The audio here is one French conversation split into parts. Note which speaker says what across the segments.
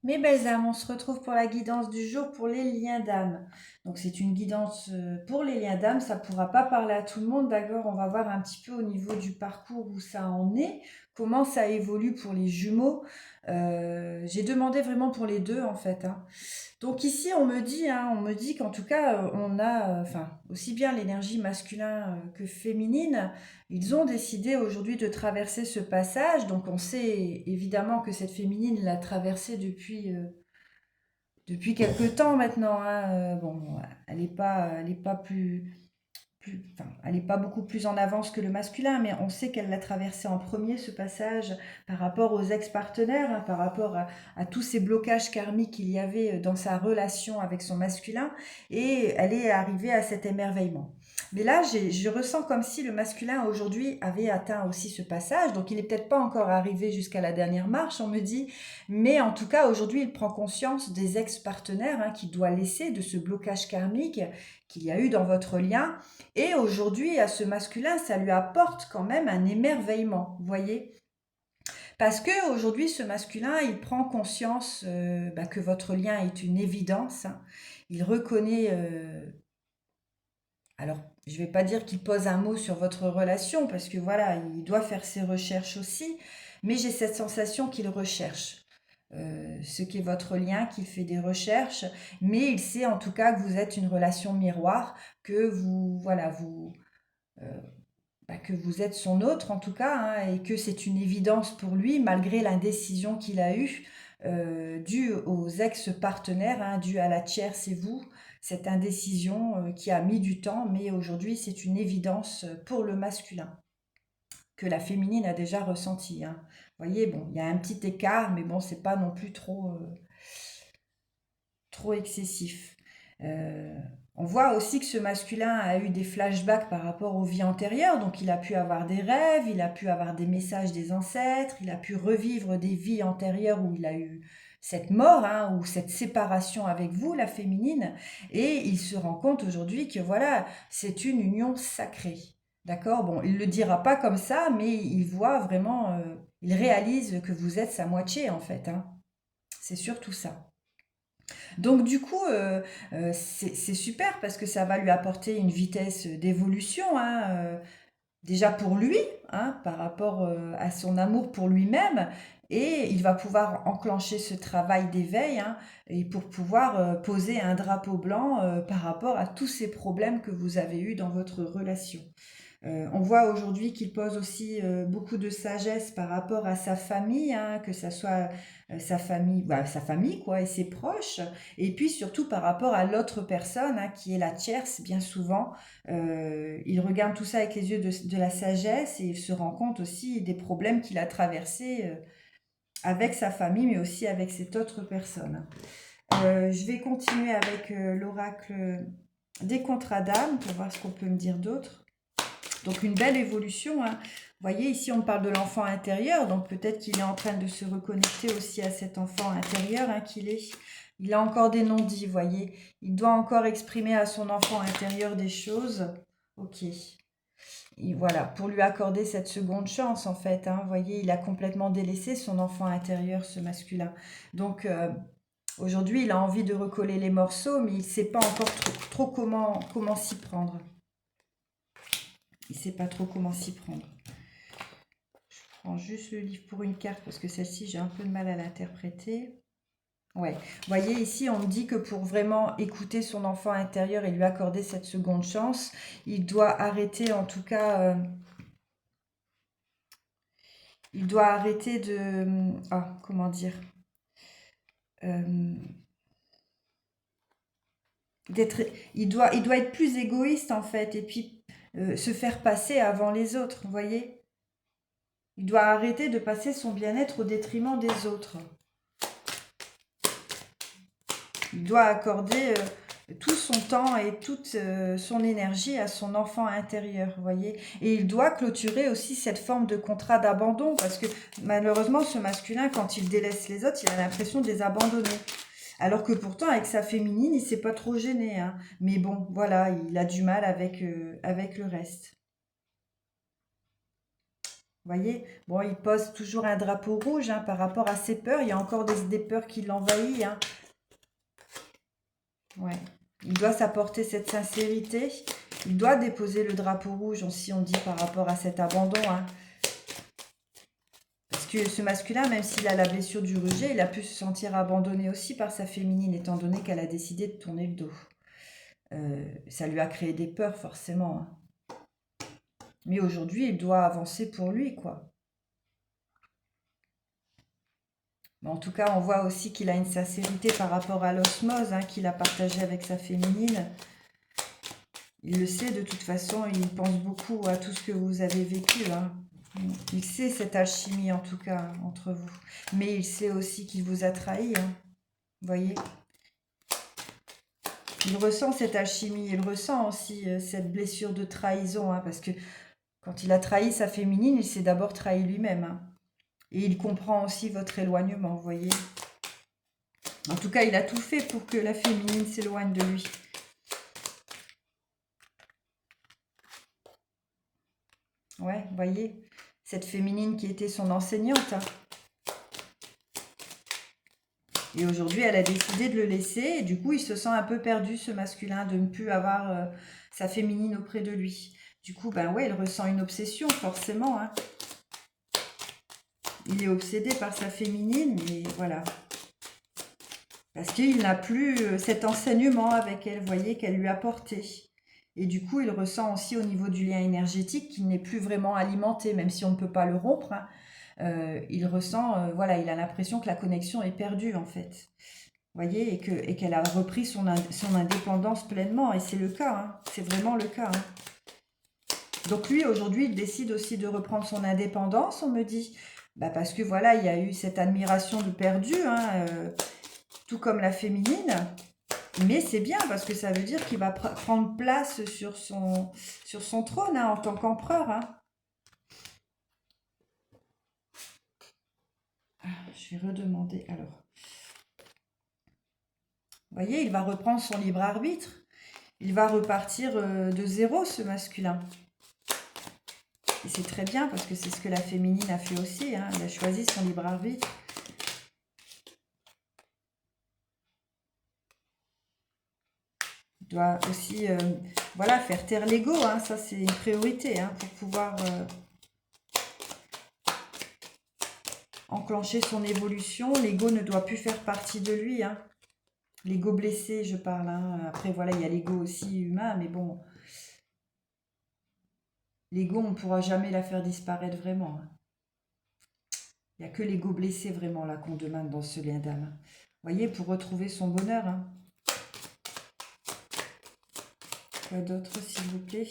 Speaker 1: Mes belles âmes, on se retrouve pour la guidance du jour pour les liens d'âme. Donc c'est une guidance pour les liens d'âme, ça ne pourra pas parler à tout le monde, d'accord? On va voir un petit peu au niveau du parcours où ça en est, comment ça évolue pour les jumeaux. J'ai demandé vraiment pour les deux en fait, hein. Donc ici, on me dit qu'en tout cas, on a, enfin, aussi bien l'énergie masculine que féminine, ils ont décidé aujourd'hui de traverser ce passage. Donc on sait évidemment que cette féminine l'a traversé depuis quelque temps maintenant, hein. Bon, elle est pas enfin, elle n'est pas beaucoup plus en avance que le masculin, mais on sait qu'elle l'a traversé en premier, ce passage, par rapport aux ex-partenaires, hein, par rapport à tous ces blocages karmiques qu'il y avait dans sa relation avec son masculin, et elle est arrivée à cet émerveillement. Mais là, je ressens comme si le masculin aujourd'hui avait atteint aussi ce passage, donc il n'est peut-être pas encore arrivé jusqu'à la dernière marche, on me dit, mais en tout cas aujourd'hui il prend conscience des ex-partenaires, hein, qu'il doit laisser, de ce blocage karmique qu'il y a eu dans votre lien, et aujourd'hui, à ce masculin, ça lui apporte quand même un émerveillement, vous voyez? Parce que aujourd'hui, ce masculin, il prend conscience que votre lien est une évidence, hein. Il reconnaît, alors je ne vais pas dire qu'il pose un mot sur votre relation, parce que voilà, il doit faire ses recherches aussi, mais j'ai cette sensation qu'il recherche. Ce qu'est votre lien, qu'il fait des recherches, mais il sait en tout cas que vous êtes une relation miroir, que vous, voilà, euh, que vous êtes son autre en tout cas, hein, et que c'est une évidence pour lui, malgré l'indécision qu'il a eue, due aux ex-partenaires, hein, due à la tierce et vous, cette indécision qui a mis du temps, mais aujourd'hui c'est une évidence pour le masculin, que la féminine a déjà ressenti, hein. Vous voyez, bon, il y a un petit écart, mais bon, c'est pas non plus trop excessif. Euh, on voit aussi que ce masculin a eu des flashbacks par rapport aux vies antérieures, donc il a pu avoir des rêves, il a pu avoir des messages des ancêtres, il a pu revivre des vies antérieures où il a eu cette mort, hein, ou cette séparation avec vous, la féminine, et il se rend compte aujourd'hui que voilà, c'est une union sacrée. D'accord? Bon, il ne le dira pas comme ça, mais il voit vraiment, il réalise que vous êtes sa moitié en fait, hein. C'est surtout ça. Donc du coup, c'est super parce que ça va lui apporter une vitesse d'évolution, hein, déjà pour lui, hein, par rapport à son amour pour lui-même, et il va pouvoir enclencher ce travail d'éveil, hein, et pour pouvoir poser un drapeau blanc par rapport à tous ces problèmes que vous avez eus dans votre relation. On voit aujourd'hui qu'il pose aussi beaucoup de sagesse par rapport à sa famille, hein, que ça soit sa famille quoi, et ses proches, et puis surtout par rapport à l'autre personne, hein, qui est la tierce, bien souvent. Il regarde tout ça avec les yeux de la sagesse et il se rend compte aussi des problèmes qu'il a traversés avec sa famille, mais aussi avec cette autre personne. Je vais continuer avec l'oracle des contrats d'âme pour voir ce qu'on peut me dire d'autre. Donc une belle évolution, hein. Vous voyez, ici on parle de l'enfant intérieur, donc peut-être qu'il est en train de se reconnecter aussi à cet enfant intérieur, hein, qu'il est. Il a encore des non-dits, vous voyez. Il doit encore exprimer à son enfant intérieur des choses. Ok. Et voilà, pour lui accorder cette seconde chance, en fait, hein. Vous voyez, il a complètement délaissé son enfant intérieur, ce masculin. Donc aujourd'hui, il a envie de recoller les morceaux, mais il ne sait pas encore trop comment s'y prendre. Il ne sait pas trop comment s'y prendre. Je prends juste le livre pour une carte parce que celle-ci, j'ai un peu de mal à l'interpréter. Ouais, vous voyez ici, on me dit que pour vraiment écouter son enfant intérieur et lui accorder cette seconde chance, il doit arrêter en tout cas, il doit arrêter de, ah, comment dire, euh, d'être, il doit être plus égoïste en fait et puis se faire passer avant les autres, vous voyez? Il doit arrêter de passer son bien-être au détriment des autres. Il doit accorder tout son temps et toute son énergie à son enfant intérieur, vous voyez. Et il doit clôturer aussi cette forme de contrat d'abandon, parce que malheureusement, ce masculin, quand il délaisse les autres, il a l'impression de les abandonner. Alors que pourtant, avec sa féminine, il s'est pas trop gêné, hein. Mais bon, voilà, il a du mal avec le reste. Vous voyez? Bon, il pose toujours un drapeau rouge hein, par rapport à ses peurs. Il y a encore des peurs qui l'envahissent. Hein. Ouais. Il doit s'apporter cette sincérité. Il doit déposer le drapeau rouge aussi, on dit, par rapport à cet abandon. Hein. Parce que ce masculin, même s'il a la blessure du rejet, il a pu se sentir abandonné aussi par sa féminine, étant donné qu'elle a décidé de tourner le dos. Ça lui a créé des peurs, forcément. Hein. Mais aujourd'hui, il doit avancer pour lui, quoi. Mais en tout cas, on voit aussi qu'il a une sincérité par rapport à l'osmose hein, qu'il a partagé avec sa féminine. Il le sait de toute façon, il pense beaucoup à tout ce que vous avez vécu. Hein. Il sait cette alchimie en tout cas entre vous. Mais il sait aussi qu'il vous a trahi. Hein. Vous voyez? Il ressent cette alchimie, il ressent aussi cette blessure de trahison. Hein, parce que quand il a trahi sa féminine, il s'est d'abord trahi lui-même. Hein. Et il comprend aussi votre éloignement, vous voyez? En tout cas, il a tout fait pour que la féminine s'éloigne de lui. Ouais, vous voyez? Cette féminine qui était son enseignante. Hein. Et aujourd'hui, elle a décidé de le laisser. Et du coup, il se sent un peu perdu, ce masculin, de ne plus avoir sa féminine auprès de lui. Du coup, ben ouais, il ressent une obsession, forcément. Hein. Il est obsédé par sa féminine, mais voilà. Parce qu'il n'a plus cet enseignement avec elle, vous voyez, qu'elle lui a porté. Et du coup, il ressent aussi au niveau du lien énergétique qu'il n'est plus vraiment alimenté, même si on ne peut pas le rompre. Hein. Il ressent, voilà, il a l'impression que la connexion est perdue, en fait. Vous voyez, et qu'elle a repris son indépendance pleinement. Et c'est le cas, hein. C'est vraiment le cas. Hein. Donc lui, aujourd'hui, il décide aussi de reprendre son indépendance, on me dit. Bah parce que voilà, il y a eu cette admiration de perdu, hein, tout comme la féminine. Mais c'est bien parce que ça veut dire qu'il va prendre place sur son trône hein, en tant qu'empereur. Hein. Je vais redemander alors. Vous voyez, il va reprendre son libre arbitre. Il va repartir de zéro, ce masculin. Et c'est très bien parce que c'est ce que la féminine a fait aussi. Hein. Elle a choisi son libre arbitre. Il doit aussi voilà, faire taire l'ego. Hein. Ça, c'est une priorité hein, pour pouvoir enclencher son évolution. L'ego ne doit plus faire partie de lui. Hein. L'ego blessé, je parle. Hein. Après, voilà, il y a l'ego aussi humain, mais bon, l'ego, on ne pourra jamais la faire disparaître vraiment. Hein. Il n'y a que l'ego blessé vraiment là qu'on demande dans ce lien d'âme. Vous voyez, pour retrouver son bonheur. Hein. Quoi d'autre, s'il vous plaît?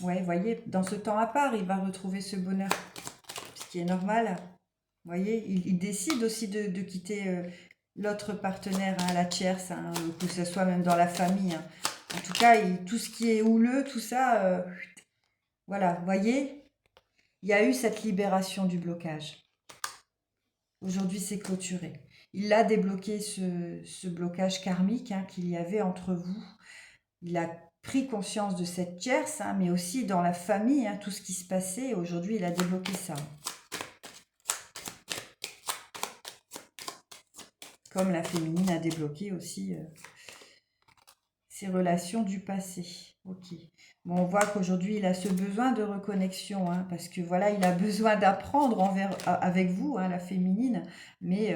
Speaker 1: Ouais, vous voyez, dans ce temps à part, il va retrouver ce bonheur. Ce qui est normal. Vous voyez, il décide aussi de quitter l'autre partenaire, hein, la tierce, hein, que ce soit même dans la famille. Hein. En tout cas, tout ce qui est houleux, tout ça, voilà, vous voyez, il y a eu cette libération du blocage. Aujourd'hui, c'est clôturé. Il a débloqué ce blocage karmique hein, qu'il y avait entre vous. Il a pris conscience de cette tierce, hein, mais aussi dans la famille, hein, tout ce qui se passait. Aujourd'hui, il a débloqué ça. Comme la féminine a débloqué aussi ses relations du passé. Ok. Bon, on voit qu'aujourd'hui, il a ce besoin de reconnexion, hein, parce que voilà, il a besoin d'apprendre avec vous, hein, la féminine. Mais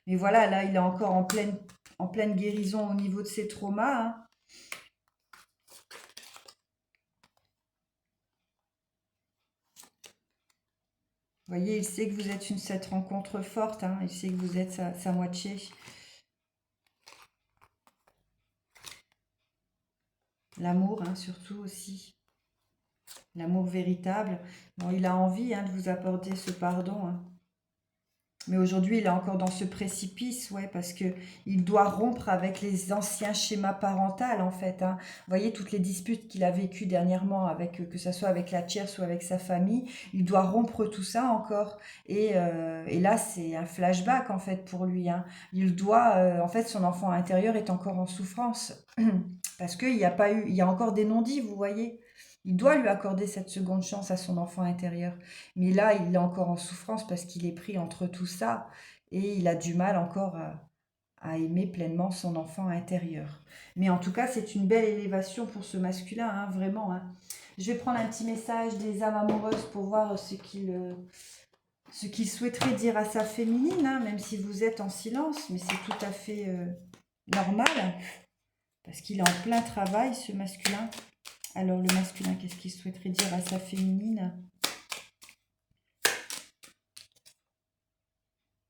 Speaker 1: voilà, là, il est encore en pleine guérison au niveau de ses traumas. Hein. Vous voyez, il sait que vous êtes cette rencontre forte. Hein, il sait que vous êtes sa moitié. L'amour, hein, surtout aussi. L'amour véritable. Bon, il a envie hein, de vous apporter ce pardon. Hein. Mais aujourd'hui, il est encore dans ce précipice, ouais, parce que il doit rompre avec les anciens schémas parentaux, en fait, hein. Vous voyez, toutes les disputes qu'il a vécues dernièrement, avec, que ce soit avec la tierce ou avec sa famille, il doit rompre tout ça encore. Et là, c'est un flashback, en fait, pour lui, hein. Il doit, en fait, son enfant intérieur est encore en souffrance, parce qu'il n'y a pas eu, il y a encore des non-dits, vous voyez. Il doit lui accorder cette seconde chance à son enfant intérieur. Mais là, il est encore en souffrance parce qu'il est pris entre tout ça et il a du mal encore à aimer pleinement son enfant intérieur. Mais en tout cas, c'est une belle élévation pour ce masculin, hein, vraiment, hein. Je vais prendre un petit message des âmes amoureuses pour voir ce qu'il souhaiterait dire à sa féminine, hein, même si vous êtes en silence, mais c'est tout à fait normal, parce qu'il est en plein travail, ce masculin. Alors le masculin, qu'est-ce qu'il souhaiterait dire à sa féminine?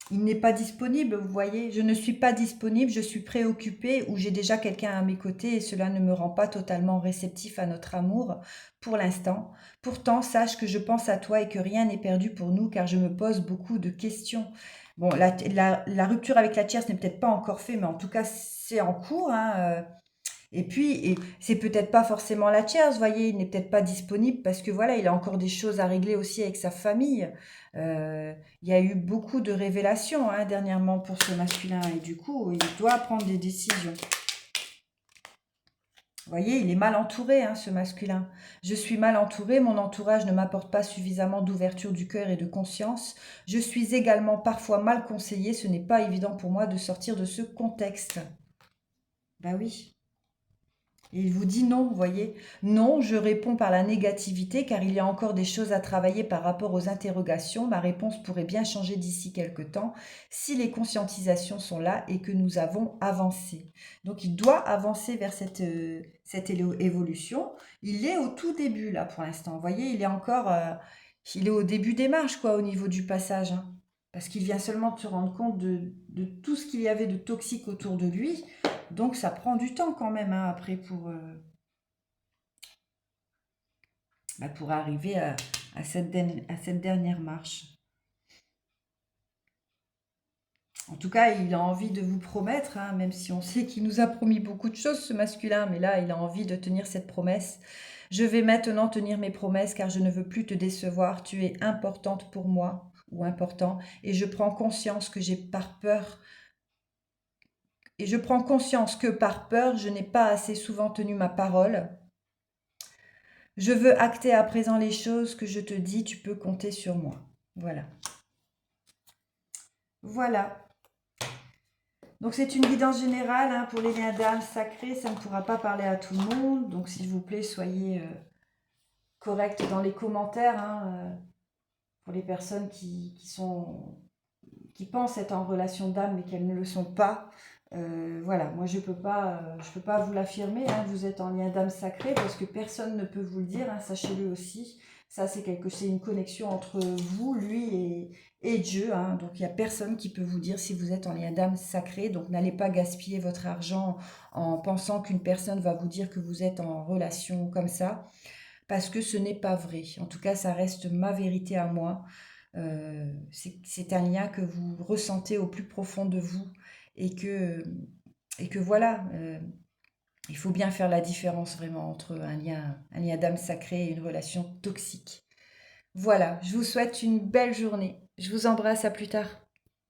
Speaker 1: Il n'est pas disponible, vous voyez. Je ne suis pas disponible, je suis préoccupée ou j'ai déjà quelqu'un à mes côtés et cela ne me rend pas totalement réceptif à notre amour pour l'instant. Pourtant, sache que je pense à toi et que rien n'est perdu pour nous car je me pose beaucoup de questions. Bon, la rupture avec la tierce n'est peut-être pas encore faite, mais en tout cas, c'est en cours, hein. Et puis, c'est peut-être pas forcément la tierce, vous voyez, il n'est peut-être pas disponible parce que voilà, il a encore des choses à régler aussi avec sa famille. Il y a eu beaucoup de révélations, hein, dernièrement pour ce masculin et du coup, il doit prendre des décisions. Vous voyez, il est mal entouré, hein, ce masculin. Je suis mal entouré, mon entourage ne m'apporte pas suffisamment d'ouverture du cœur et de conscience. Je suis également parfois mal conseillé, ce n'est pas évident pour moi de sortir de ce contexte. Ben oui. Et il vous dit non, vous voyez. Non, je réponds par la négativité car il y a encore des choses à travailler par rapport aux interrogations. Ma réponse pourrait bien changer d'ici quelque temps si les conscientisations sont là et que nous avons avancé. Donc il doit avancer vers cette évolution. Il est au tout début là pour l'instant. Vous voyez, il est encore, il est au début des marches quoi au niveau du passage, hein. Parce qu'il vient seulement de se rendre compte de tout ce qu'il y avait de toxique autour de lui. Donc ça prend du temps quand même, hein, après pour arriver à cette dernière marche. En tout cas, il a envie de vous promettre, hein, même si on sait qu'il nous a promis beaucoup de choses, ce masculin, mais là, il a envie de tenir cette promesse. Je vais maintenant tenir mes promesses car je ne veux plus te décevoir. Tu es importante pour moi ou important et je prends conscience que j'ai par peur. Et je prends conscience que par peur, je n'ai pas assez souvent tenu ma parole. Je veux acter à présent les choses que je te dis, tu peux compter sur moi. Voilà. Voilà. Donc c'est une guidance générale, hein, pour les liens d'âme sacrés, ça ne pourra pas parler à tout le monde. Donc s'il vous plaît, soyez corrects dans les commentaires, hein, pour les personnes qui pensent être en relation d'âme mais qu'elles ne le sont pas. Voilà, moi je peux pas vous l'affirmer, hein, vous êtes en lien d'âme sacrée parce que personne ne peut vous le dire, hein, sachez-le aussi. Ça c'est une connexion entre vous, lui et Dieu, hein, donc il n'y a personne qui peut vous dire si vous êtes en lien d'âme sacrée, donc n'allez pas gaspiller votre argent en pensant qu'une personne va vous dire que vous êtes en relation comme ça, parce que ce n'est pas vrai. En tout cas, ça reste ma vérité à moi. C'est un lien que vous ressentez au plus profond de vous et que voilà, il faut bien faire la différence vraiment entre un lien d'âme sacrée et une relation toxique. Voilà, je vous souhaite une belle journée. Je vous embrasse, à plus tard.